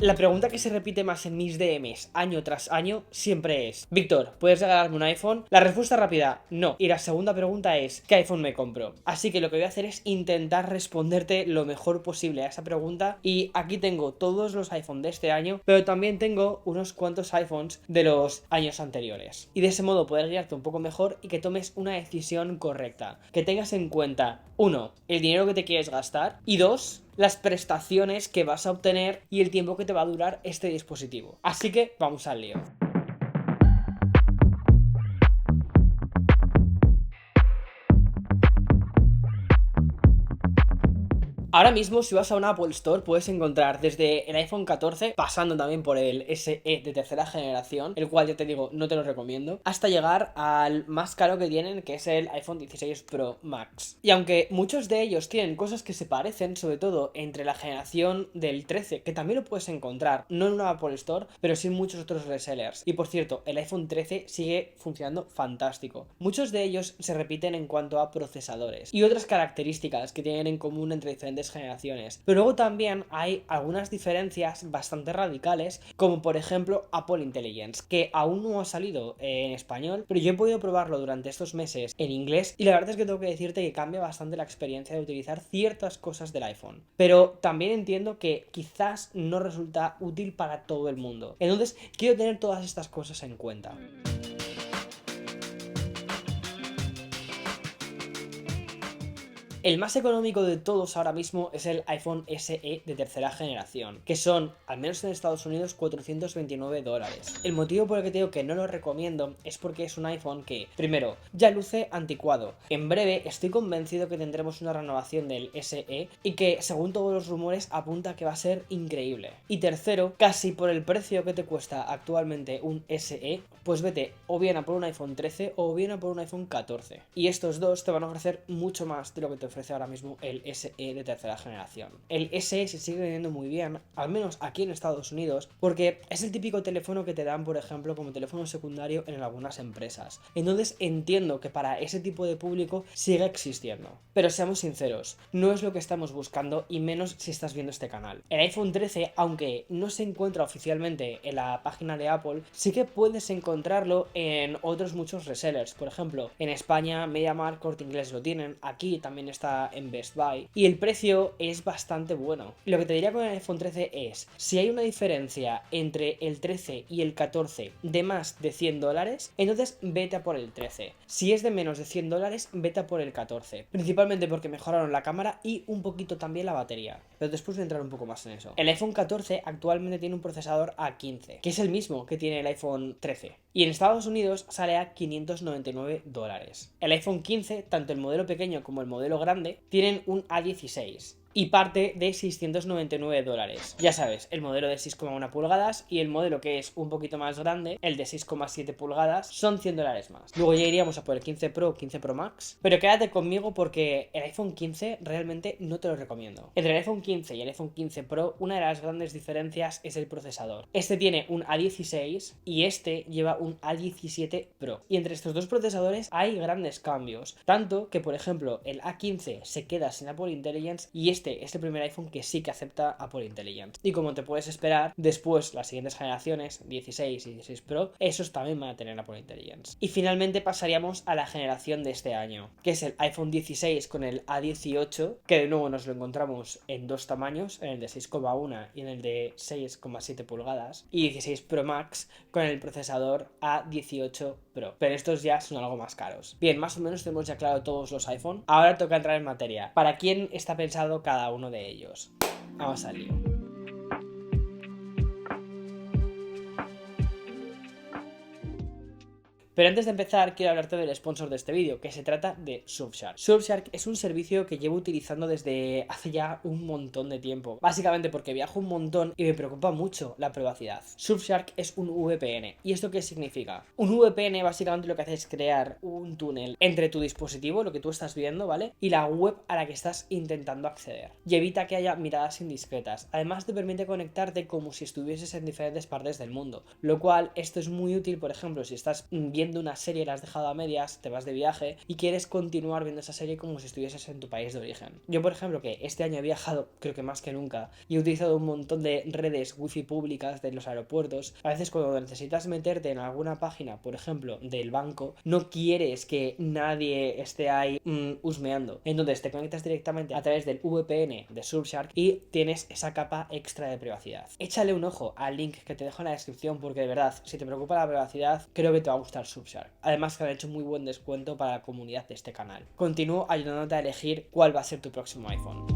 La pregunta que se repite más en mis DMs año tras año siempre es: Víctor, ¿puedes regalarme un iPhone? La respuesta rápida, no. Y la segunda pregunta es: ¿qué iPhone me compro? Así que lo que voy a hacer es intentar responderte lo mejor posible a esa pregunta. Y aquí tengo todos los iPhones de este año, pero también tengo unos cuantos iPhones de los años anteriores. Y de ese modo poder guiarte un poco mejor y que tomes una decisión correcta. Que tengas en cuenta, 1, el dinero que te quieres gastar, y 2, las prestaciones que vas a obtener y el tiempo que te va a durar este dispositivo. Así que vamos al lío. Ahora mismo, si vas a una Apple Store, puedes encontrar desde el iPhone 14, pasando también por el SE de tercera generación, el cual ya te digo, no te lo recomiendo, hasta llegar al más caro que tienen, que es el iPhone 16 Pro Max. Y aunque muchos de ellos tienen cosas que se parecen, sobre todo entre la generación del 13, que también lo puedes encontrar, no en una Apple Store, pero sí en muchos otros resellers. Y por cierto, el iPhone 13 sigue funcionando fantástico. Muchos de ellos se repiten en cuanto a procesadores y otras características que tienen en común entre diferentes generaciones, pero luego también hay algunas diferencias bastante radicales, como por ejemplo Apple Intelligence, que aún no ha salido en español, pero yo he podido probarlo durante estos meses en inglés y la verdad es que tengo que decirte que cambia bastante la experiencia de utilizar ciertas cosas del iPhone, pero también entiendo que quizás no resulta útil para todo el mundo, entonces quiero tener todas estas cosas en cuenta. El más económico de todos ahora mismo es el iPhone SE de tercera generación, que son, al menos en Estados Unidos, $429. El motivo por el que te digo que no lo recomiendo es porque es un iPhone que, primero, ya luce anticuado. En breve estoy convencido que tendremos una renovación del SE y que, según todos los rumores, apunta que va a ser increíble. Y tercero, casi por el precio que te cuesta actualmente un SE, pues vete o bien a por un iPhone 13 o bien a por un iPhone 14. Y estos dos te van a ofrecer mucho más de lo que te ofrece ahora mismo el SE de tercera generación. El SE se sigue vendiendo muy bien, al menos aquí en Estados Unidos, porque es el típico teléfono que te dan, por ejemplo, como teléfono secundario en algunas empresas. Entonces entiendo que para ese tipo de público sigue existiendo. Pero seamos sinceros, no es lo que estamos buscando y menos si estás viendo este canal. El iPhone 13, aunque no se encuentra oficialmente en la página de Apple, sí que puedes encontrarlo en otros muchos resellers. Por ejemplo, en España, MediaMarkt, Corte Inglés lo tienen, aquí también está en Best Buy y el precio es bastante bueno. Lo que te diría con el iPhone 13 es: si hay una diferencia entre el 13 y el 14 de más de $100, entonces vete a por el 13. Si es de menos de $100, vete a por el 14, principalmente porque mejoraron la cámara y un poquito también la batería, pero después voy a entrar un poco más en eso. El iPhone 14 actualmente tiene un procesador A15, que es el mismo que tiene el iPhone 13, y en Estados Unidos sale a $599. El iPhone 15, tanto el modelo pequeño como el modelo grande, tienen un A16 y parte de $699. Ya sabes, el modelo de 6,1 pulgadas y el modelo que es un poquito más grande, el de 6,7 pulgadas, son $100 más. Luego ya iríamos a por el 15 Pro o 15 Pro Max, pero quédate conmigo porque el iPhone 15 realmente no te lo recomiendo. Entre el iPhone 15 y el iPhone 15 Pro, una de las grandes diferencias es el procesador. Este tiene un A16 y este lleva un A17 Pro. Y entre estos dos procesadores hay grandes cambios, tanto que, por ejemplo, el A15 se queda sin Apple Intelligence y este es el primer iPhone que sí que acepta Apple Intelligence. Y como te puedes esperar, después las siguientes generaciones, 16 y 16 Pro, esos también van a tener Apple Intelligence. Y finalmente pasaríamos a la generación de este año, que es el iPhone 16 con el A18, que de nuevo nos lo encontramos en dos tamaños, en el de 6,1 y en el de 6,7 pulgadas, y 16 Pro Max con el procesador A18 Pro, pero estos ya son algo más caros. Bien, más o menos tenemos ya claro todos los iPhone. Ahora toca entrar en materia. ¿Para quién está pensado cada uno de ellos? Vamos al lío. Pero antes de empezar, quiero hablarte del sponsor de este vídeo, que se trata de Surfshark. Surfshark es un servicio que llevo utilizando desde hace ya un montón de tiempo. Básicamente porque viajo un montón y me preocupa mucho la privacidad. Surfshark es un VPN. ¿Y esto qué significa? Un VPN básicamente lo que hace es crear un túnel entre tu dispositivo, lo que tú estás viendo, ¿vale? Y la web a la que estás intentando acceder. Y evita que haya miradas indiscretas. Además te permite conectarte como si estuvieses en diferentes partes del mundo. Lo cual, esto es muy útil, por ejemplo, si estás viendo viendo una serie, la has dejado a medias, te vas de viaje y quieres continuar viendo esa serie como si estuvieses en tu país de origen. Yo, por ejemplo, que este año he viajado, creo que más que nunca, y he utilizado un montón de redes wifi públicas de los aeropuertos. A veces cuando necesitas meterte en alguna página, por ejemplo, del banco, no quieres que nadie esté ahí husmeando. Entonces te conectas directamente a través del VPN de Surfshark y tienes esa capa extra de privacidad. Échale un ojo al link que te dejo en la descripción porque de verdad, si te preocupa la privacidad, creo que te va a gustar Surfshark. Además que han hecho muy buen descuento para la comunidad de este canal. Continúo ayudándote a elegir cuál va a ser tu próximo iPhone.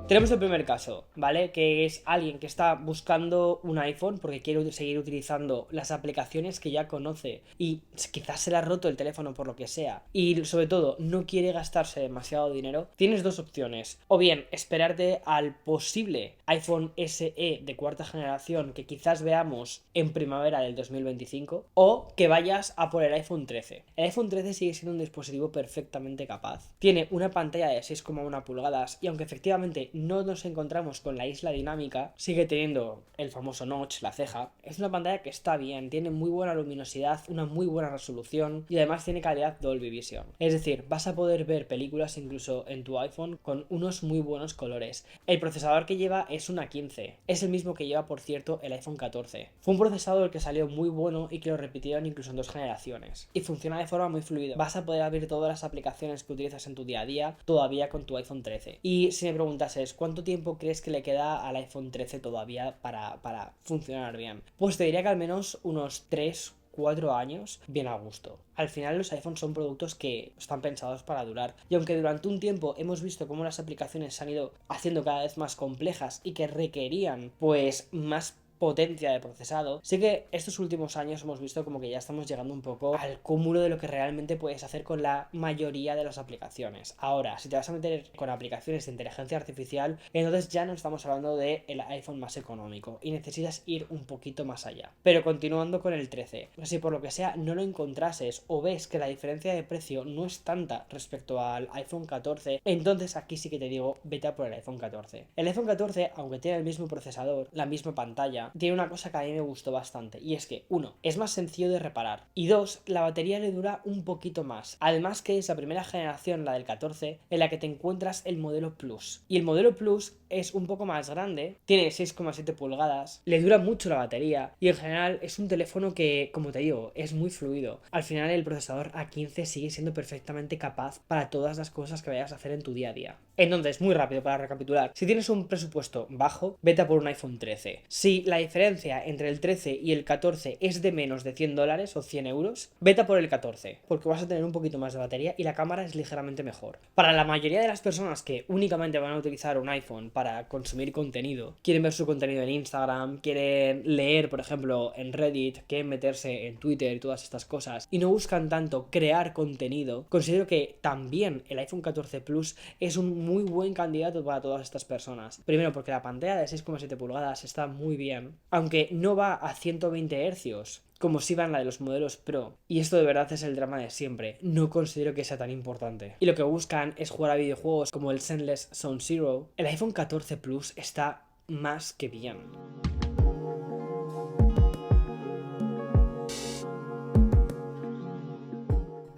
Tenemos el primer caso, ¿vale? Que es alguien que está buscando un iPhone porque quiere seguir utilizando las aplicaciones que ya conoce y quizás se le ha roto el teléfono por lo que sea y sobre todo no quiere gastarse demasiado dinero. Tienes dos opciones, o bien esperarte al posible iPhone SE de cuarta generación que quizás veamos en primavera del 2025 o que vayas a por el iPhone 13. El iPhone 13 sigue siendo un dispositivo perfectamente capaz. Tiene una pantalla de 6,1 pulgadas y aunque efectivamente no nos encontramos con la isla dinámica, sigue teniendo el famoso notch, la ceja. Es una pantalla que está bien, tiene muy buena luminosidad, una muy buena resolución y además tiene calidad Dolby Vision. Es decir, vas a poder ver películas incluso en tu iPhone con unos muy buenos colores. El procesador que lleva es una 15. Es el mismo que lleva, por cierto, el iPhone 14. Fue un procesador que salió muy bueno y que lo repitieron incluso en 2 generaciones. Y funciona de forma muy fluida. Vas a poder abrir todas las aplicaciones que utilizas en tu día a día todavía con tu iPhone 13. Y si me preguntases, ¿cuánto tiempo crees que le queda al iPhone 13 todavía para funcionar bien? Pues te diría que al menos unos 3-4 años bien a gusto. Al final los iPhones son productos que están pensados para durar y aunque durante un tiempo hemos visto cómo las aplicaciones se han ido haciendo cada vez más complejas y que requerían pues más potencia de procesado, sí que estos últimos años hemos visto como que ya estamos llegando un poco al cúmulo de lo que realmente puedes hacer con la mayoría de las aplicaciones. Ahora, si te vas a meter con aplicaciones de inteligencia artificial, entonces ya no estamos hablando del iPhone más económico y necesitas ir un poquito más allá. Pero continuando con el 13, si por lo que sea no lo encontrases o ves que la diferencia de precio no es tanta respecto al iPhone 14, entonces aquí sí que te digo, vete a por el iPhone 14. El iPhone 14, aunque tiene el mismo procesador, la misma pantalla, tiene una cosa que a mí me gustó bastante y es que, 1, es más sencillo de reparar y 2, la batería le dura un poquito más. Además que es la primera generación, la del 14, en la que te encuentras el modelo Plus. Y el modelo Plus es un poco más grande, tiene 6,7 pulgadas, le dura mucho la batería y en general es un teléfono que, como te digo, es muy fluido. Al final el procesador A15 sigue siendo perfectamente capaz para todas las cosas que vayas a hacer en tu día a día. Entonces, muy rápido para recapitular, si tienes un presupuesto bajo, vete a por un iPhone 13. Si la diferencia entre el 13 y el 14 es de menos de $100 o 100 euros, vete a por el 14, porque vas a tener un poquito más de batería y la cámara es ligeramente mejor. Para la mayoría de las personas que únicamente van a utilizar un iPhone para consumir contenido, quieren ver su contenido en Instagram, quieren leer, por ejemplo, en Reddit, quieren meterse en Twitter y todas estas cosas, y no buscan tanto crear contenido, considero que también el iPhone 14 Plus es un muy buen candidato para todas estas personas. Primero porque la pantalla de 6,7 pulgadas está muy bien, aunque no va a 120 Hz como si va en la de los modelos Pro. Y esto de verdad es el drama de siempre. No considero que sea tan importante. Y lo que buscan es jugar a videojuegos como el Zenless Zone Zero. El iPhone 14 Plus está más que bien.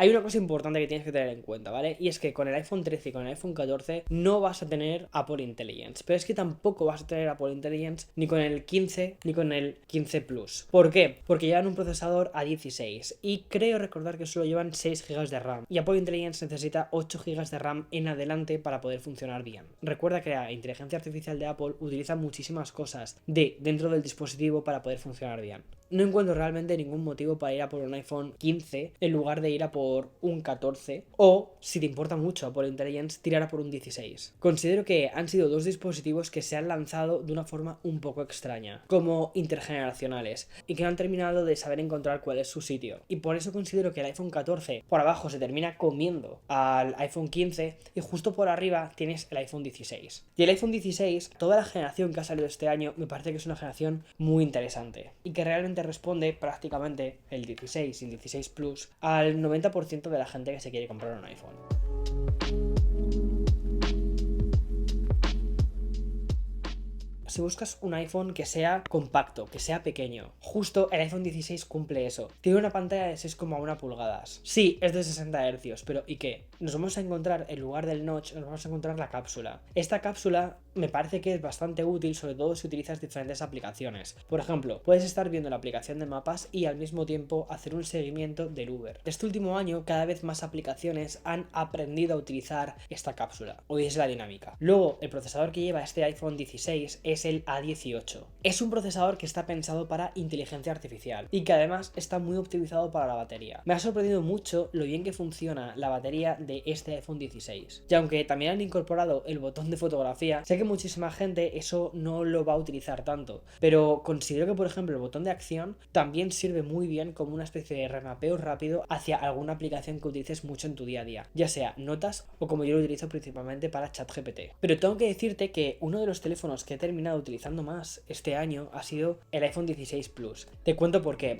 Hay una cosa importante que tienes que tener en cuenta, ¿vale? Y es que con el iPhone 13 y con el iPhone 14 no vas a tener Apple Intelligence. Pero es que tampoco vas a tener Apple Intelligence ni con el 15 ni con el 15 Plus. ¿Por qué? Porque llevan un procesador A16 y creo recordar que solo llevan 6 GB de RAM. Y Apple Intelligence necesita 8 GB de RAM en adelante para poder funcionar bien. Recuerda que la inteligencia artificial de Apple utiliza muchísimas cosas dentro del dispositivo para poder funcionar bien. No encuentro realmente ningún motivo para ir a por un iPhone 15 en lugar de ir a por un 14 o, si te importa mucho Apple Intelligence, tirar a por un 16. Considero que han sido dos dispositivos que se han lanzado de una forma un poco extraña, como intergeneracionales, y que no han terminado de saber encontrar cuál es su sitio. Y por eso considero que el iPhone 14 por abajo se termina comiendo al iPhone 15 y justo por arriba tienes el iPhone 16. Y el iPhone 16, toda la generación que ha salido este año, me parece que es una generación muy interesante y que realmente responde prácticamente el 16 y el 16 Plus al 90% de la gente que se quiere comprar un iPhone. si buscas un iPhone que sea compacto, que sea pequeño, justo el iPhone 16 cumple eso. Tiene una pantalla de 6,1 pulgadas. Sí, es de 60 Hz, pero ¿y qué? Nos vamos a encontrar, en lugar del notch, nos vamos a encontrar la cápsula. Esta cápsula me parece que es bastante útil, sobre todo si utilizas diferentes aplicaciones. Por ejemplo, puedes estar viendo la aplicación de mapas y al mismo tiempo hacer un seguimiento del Uber. Este último año, cada vez más aplicaciones han aprendido a utilizar esta cápsula. Hoy es la dinámica. Luego, el procesador que lleva este iPhone 16 es el A18. Es un procesador que está pensado para inteligencia artificial y que además está muy optimizado para la batería. Me ha sorprendido mucho lo bien que funciona la batería de este iPhone 16. Y aunque también han incorporado el botón de fotografía, sé que muchísima gente eso no lo va a utilizar tanto, pero considero que, por ejemplo, el botón de acción también sirve muy bien como una especie de remapeo rápido hacia alguna aplicación que utilices mucho en tu día a día, ya sea notas o como yo lo utilizo principalmente para ChatGPT. Pero tengo que decirte que uno de los teléfonos que he terminado utilizando más este año ha sido el iPhone 16 Plus. Te cuento por qué.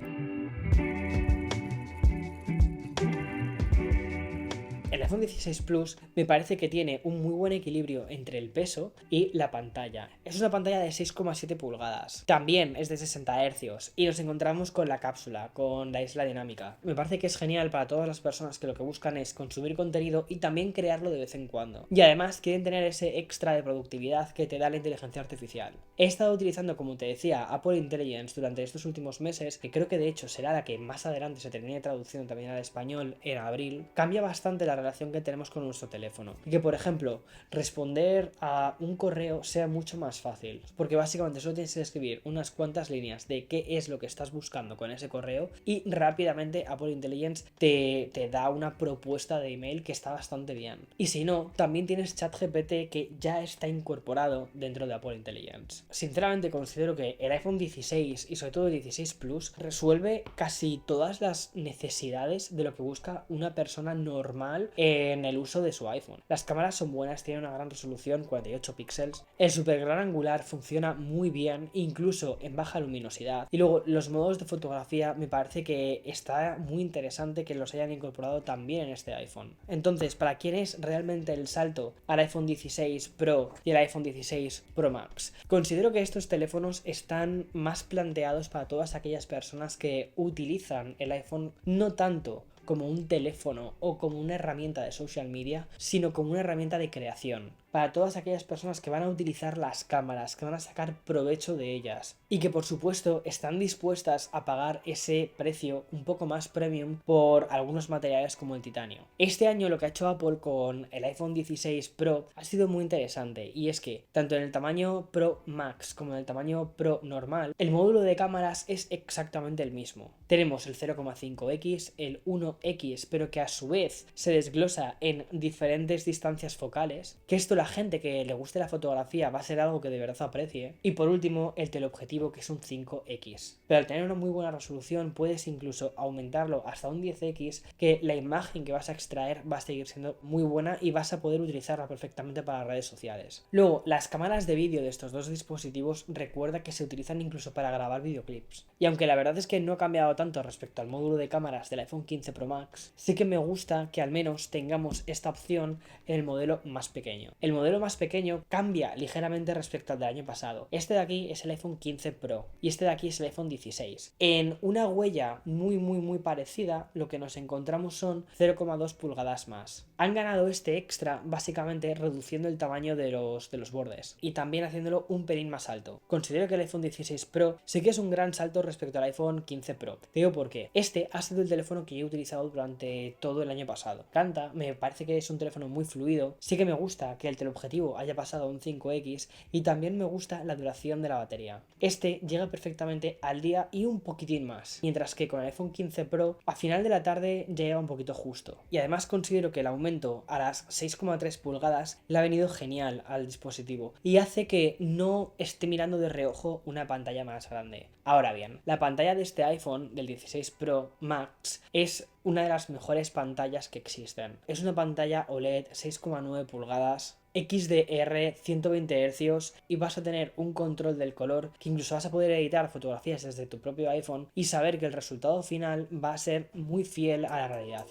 El iPhone 16 Plus me parece que tiene un muy buen equilibrio entre el peso y la pantalla. Es una pantalla de 6,7 pulgadas. También es de 60 Hz y nos encontramos con la cápsula, con la isla dinámica. Me parece que es genial para todas las personas que lo que buscan es consumir contenido y también crearlo de vez en cuando. Y además quieren tener ese extra de productividad que te da la inteligencia artificial. He estado utilizando, como te decía, Apple Intelligence durante estos últimos meses, que creo que de hecho será la que más adelante se termine traduciendo también al español en abril. Cambia bastante la relación que tenemos con nuestro teléfono. Y que, por ejemplo, responder a un correo sea mucho más fácil. Porque básicamente solo tienes que escribir unas cuantas líneas de qué es lo que estás buscando con ese correo y rápidamente Apple Intelligence te da una propuesta de email que está bastante bien. Y si no, también tienes ChatGPT que ya está incorporado dentro de Apple Intelligence. Sinceramente considero que el iPhone 16 y sobre todo el 16 Plus resuelve casi todas las necesidades de lo que busca una persona normal en el uso de su iPhone. Las cámaras son buenas, tienen una gran resolución, 48 píxeles. El super gran angular funciona muy bien, incluso en baja luminosidad. Y luego los modos de fotografía me parece que está muy interesante que los hayan incorporado también en este iPhone. Entonces, para quien es realmente el salto al iPhone 16 Pro y el iPhone 16 Pro Max, considero que estos teléfonos están más planteados para todas aquellas personas que utilizan el iPhone no tanto como un teléfono o como una herramienta de social media, sino como una herramienta de creación. Para todas aquellas personas que van a utilizar las cámaras, que van a sacar provecho de ellas y que por supuesto están dispuestas a pagar ese precio un poco más premium por algunos materiales como el titanio. Este año lo que ha hecho Apple con el iPhone 16 Pro ha sido muy interesante, y es que tanto en el tamaño Pro Max como en el tamaño Pro normal, el módulo de cámaras es exactamente el mismo. Tenemos el 0,5x, el 1x, pero que a su vez se desglosa en diferentes distancias focales, que esto la gente que le guste la fotografía va a ser algo que de verdad aprecie. Y por último, el teleobjetivo, que es un 5x. Pero al tener una muy buena resolución puedes incluso aumentarlo hasta un 10x, que la imagen que vas a extraer va a seguir siendo muy buena y vas a poder utilizarla perfectamente para redes sociales. Luego, las cámaras de vídeo de estos dos dispositivos, recuerda que se utilizan incluso para grabar videoclips. Y aunque la verdad es que no ha cambiado tanto respecto al módulo de cámaras del iPhone 15 Pro Max, sí que me gusta que al menos tengamos esta opción en el modelo más pequeño. El modelo más pequeño cambia ligeramente respecto al del año pasado. Este de aquí es el iPhone 15 Pro y este de aquí es el iPhone 16. En una huella muy parecida, lo que nos encontramos son 0,2 pulgadas más. Han ganado este extra básicamente reduciendo el tamaño de los bordes y también haciéndolo un pelín más alto. Considero que el iPhone 16 Pro sí que es un gran salto respecto al iPhone 15 Pro. Te digo por qué. Este ha sido el teléfono que yo he utilizado durante todo el año pasado. Canta, me parece que es un teléfono muy fluido. Sí que me gusta que el teleobjetivo haya pasado a un 5x y también me gusta la duración de la batería. Este llega perfectamente al día y un poquitín más, mientras que con el iPhone 15 Pro a final de la tarde llega un poquito justo. Y además considero que el aumento a las 6,3 pulgadas le ha venido genial al dispositivo y hace que no esté mirando de reojo una pantalla más grande. Ahora bien, la pantalla de este iPhone, del 16 Pro Max, es una de las mejores pantallas que existen. Es una pantalla OLED 6,9 pulgadas, XDR 120 Hz y vas a tener un control del color que incluso vas a poder editar fotografías desde tu propio iPhone y saber que el resultado final va a ser muy fiel a la realidad.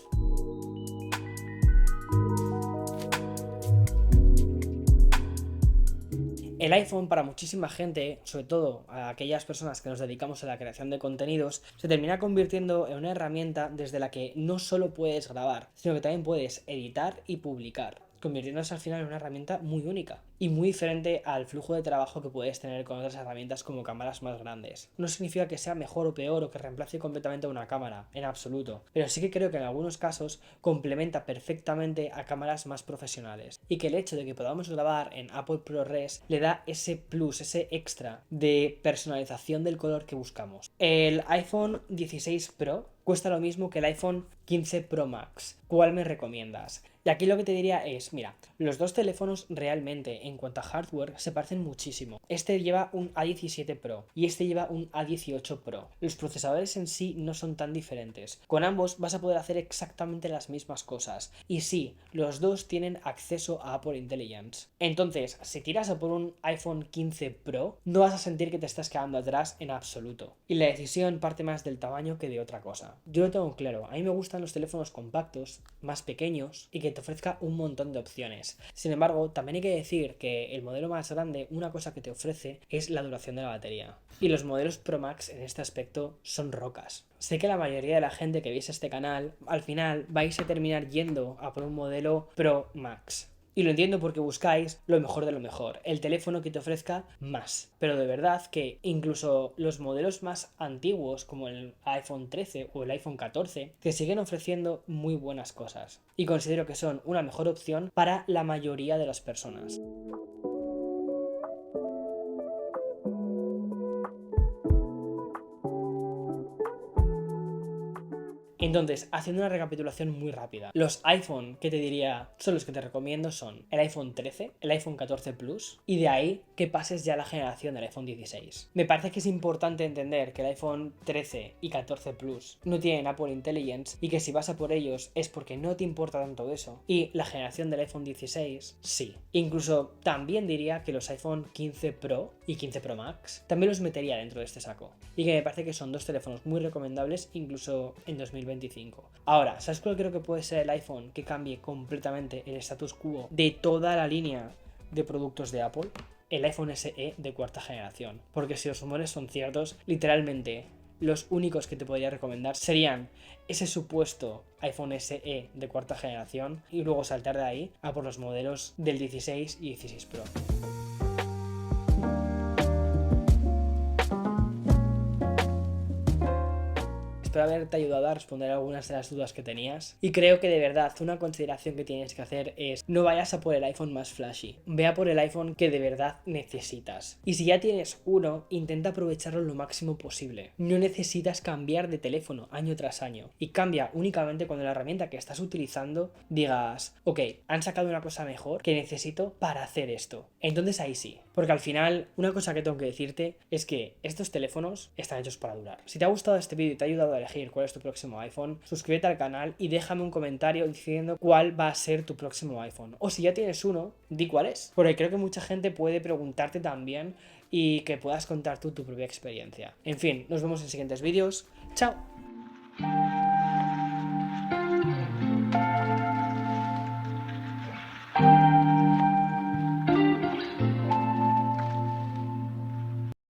El iPhone, para muchísima gente, sobre todo a aquellas personas que nos dedicamos a la creación de contenidos, se termina convirtiendo en una herramienta desde la que no solo puedes grabar, sino que también puedes editar y publicar, convirtiéndose al final en una herramienta muy única y muy diferente al flujo de trabajo que puedes tener con otras herramientas como cámaras más grandes. No significa que sea mejor o peor o que reemplace completamente una cámara, en absoluto, pero sí que creo que en algunos casos complementa perfectamente a cámaras más profesionales y que el hecho de que podamos grabar en Apple ProRes le da ese plus, ese extra de personalización del color que buscamos. El iPhone 16 Pro cuesta lo mismo que el iPhone 15 Pro Max. ¿Cuál me recomiendas? Y aquí lo que te diría es, mira, los dos teléfonos realmente en cuanto a hardware se parecen muchísimo. Este lleva un A17 Pro y este lleva un A18 Pro. Los procesadores en sí no son tan diferentes. Con ambos vas a poder hacer exactamente las mismas cosas. Y sí, los dos tienen acceso a Apple Intelligence. Entonces, si tiras a por un iPhone 15 Pro, no vas a sentir que te estás quedando atrás en absoluto. Y la decisión parte más del tamaño que de otra cosa. Yo lo tengo claro, a mí me gustan los teléfonos compactos, más pequeños y que te ofrezca un montón de opciones. Sin embargo, también hay que decir que el modelo más grande, una cosa que te ofrece es la duración de la batería. Y los modelos Pro Max en este aspecto son rocas. Sé que la mayoría de la gente que veis este canal, al final vais a terminar yendo a por un modelo Pro Max. Y lo entiendo porque buscáis lo mejor de lo mejor, el teléfono que te ofrezca más. Pero de verdad que incluso los modelos más antiguos como el iPhone 13 o el iPhone 14 te siguen ofreciendo muy buenas cosas. Y considero que son una mejor opción para la mayoría de las personas. Entonces, haciendo una recapitulación muy rápida, los iPhone que te diría son los que te recomiendo son el iPhone 13, el iPhone 14 Plus y de ahí que pases ya a la generación del iPhone 16. Me parece que es importante entender que el iPhone 13 y 14 Plus no tienen Apple Intelligence y que si vas a por ellos es porque no te importa tanto eso. Y la generación del iPhone 16 sí. Incluso también diría que los iPhone 15 Pro y 15 Pro Max también los metería dentro de este saco. Y que me parece que son dos teléfonos muy recomendables incluso en 2025. Ahora, ¿sabes cuál creo que puede ser el iPhone que cambie completamente el status quo de toda la línea de productos de Apple? El iPhone SE de cuarta generación. Porque si los rumores son ciertos, literalmente los únicos que te podría recomendar serían ese supuesto iPhone SE de cuarta generación y luego saltar de ahí a por los modelos del 16 y 16 Pro. Espero haberte ayudado a responder algunas de las dudas que tenías. Y creo que de verdad una consideración que tienes que hacer es no vayas a por el iPhone más flashy. Ve a por el iPhone que de verdad necesitas. Y si ya tienes uno, intenta aprovecharlo lo máximo posible. No necesitas cambiar de teléfono año tras año. Y cambia únicamente cuando la herramienta que estás utilizando digas, ok, han sacado una cosa mejor que necesito para hacer esto. Entonces ahí sí. Porque al final, una cosa que tengo que decirte es que estos teléfonos están hechos para durar. Si te ha gustado este vídeo y te ha ayudado a elegir cuál es tu próximo iPhone, suscríbete al canal y déjame un comentario diciendo cuál va a ser tu próximo iPhone. O si ya tienes uno, di cuál es. Porque creo que mucha gente puede preguntarte también y que puedas contar tú tu propia experiencia. En fin, nos vemos en siguientes vídeos. ¡Chao!